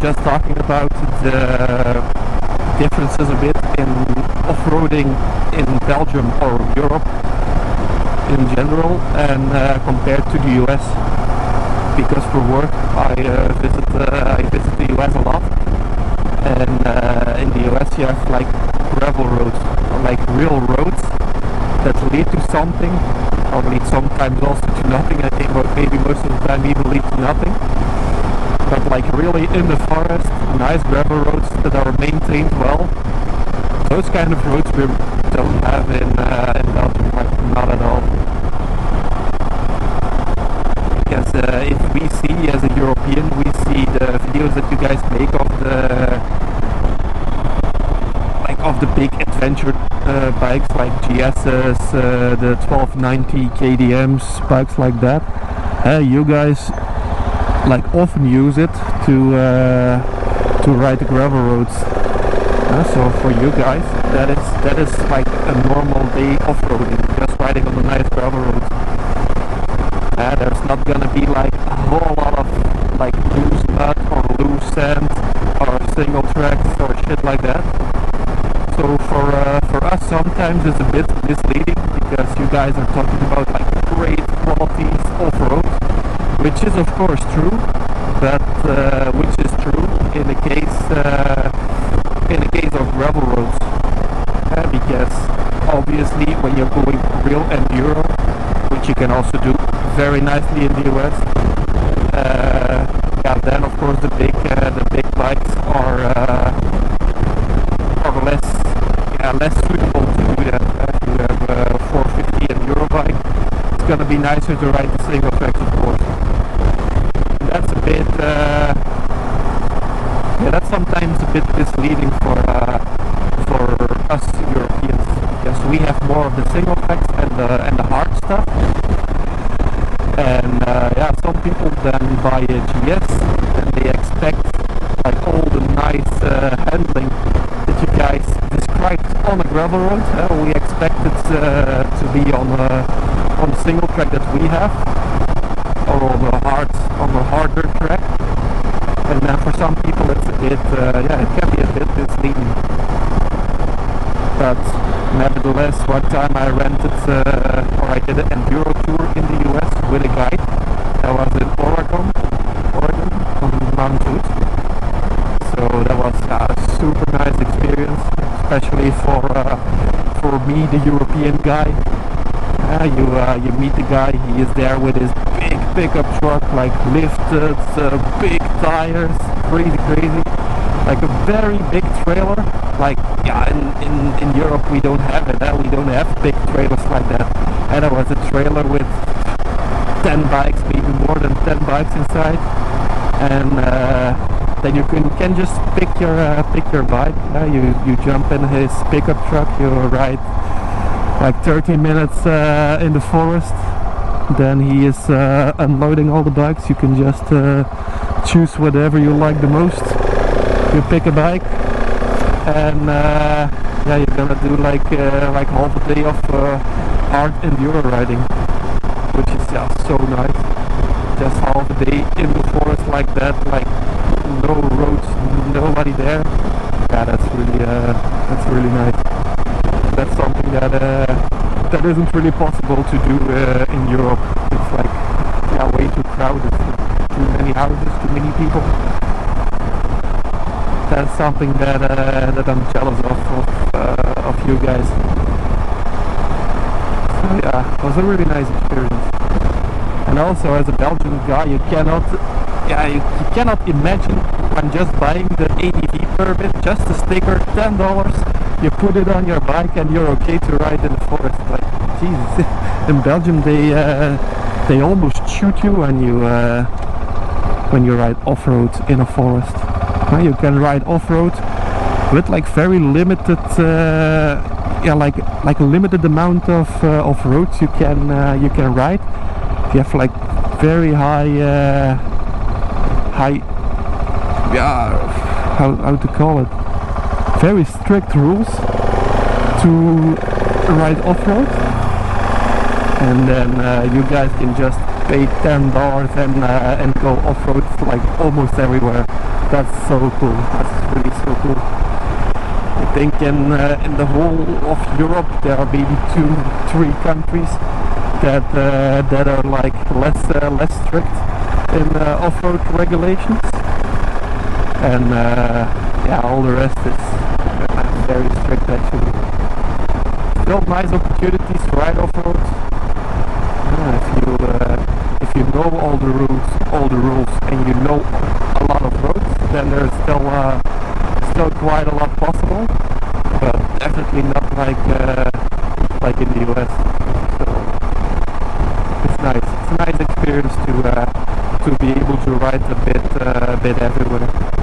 just talking about the differences a bit in off-roading in Belgium or Europe in general and compared to the US, because for work I visit the US a lot, and in the US you have like gravel roads, or like real roads that lead to something, or lead sometimes also to nothing. I think, but maybe most of the time even lead to nothing. But like really in the forest, nice gravel roads that are maintained well. Those kind of roads we don't have in Belgium, like not at all. Because if we see as a European, we see the videos that you guys make of the big adventure bikes like GS's, the 1290 KDM's, bikes like that. You guys like often use it to ride the gravel roads. So for you guys, that is like a normal day off-roading, just riding on the nice gravel roads. There's not gonna be like a whole lot of like loose mud or loose sand or single tracks or shit like that. So for us sometimes it's a bit misleading, because you guys are talking about like great qualities off-road, which is of course true, but which is true in the case of gravel roads, because obviously when you're going real enduro, which you can also do very nicely in the US, then of course the big bikes are less suitable to do that. If you have a 450 enduro bike, it's gonna be nicer to ride the single tracks, of course. That's a bit that's sometimes a bit misleading for us Europeans, because we have more of the single tracks and the hard stuff. And some people then buy a GS and they expect like all the nice handling that you guys described on a gravel road. We expect it to be on the single track that we have, or on the harder track. And for some people it's a bit, it can be a bit misleading. But nevertheless, one time I rented, or I did an enduro tour in the US with a guide. That was in Oregon, on Mount Hood. So that was a super nice experience, especially for me, the European guy. You meet the guy, he is there with his big pickup truck, like lifted, big tires, crazy, like a very big trailer. Like in Europe we don't have it, we don't have big trailers like that. And there was a trailer with 10 bikes, maybe more than 10 bikes inside, and then you can just pick your bike. You jump in his pickup truck, you ride like 30 minutes in the forest, then he is unloading all the bikes. You can just choose whatever you like the most. You pick a bike, and you're gonna do like half a day of hard enduro riding, which is just so nice. Just half a day in the forest like that, like no roads, nobody there. That's really nice. That's something that isn't really possible to do in Europe. It's like way too crowded, too many houses, too many people. That's something that I'm jealous of you guys. So it was a really nice experience. And also, as a Belgian guy, you cannot imagine when just buying the ADV permit, just a sticker, $10. You put it on your bike and you're okay to ride in the forest. Like Jesus, in Belgium they almost shoot you when you ride off-road in a forest. You can ride off-road with like very limited, like a limited amount of roads you can ride. You have like very high, how to call it? Very strict rules to ride off-road, and then you guys can just pay $10 and go off-road like almost everywhere. That's so cool. That's really so cool. I think in the whole of Europe there are maybe 2, 3 countries that are like less strict in off-road regulations, and yeah, all the rest is very strict actually. Still nice opportunities to ride off-road. If you know all the rules, and you know a lot of roads, then there's still quite a lot possible, but definitely not like in the US. So it's nice. It's a nice experience to be able to ride a bit everywhere.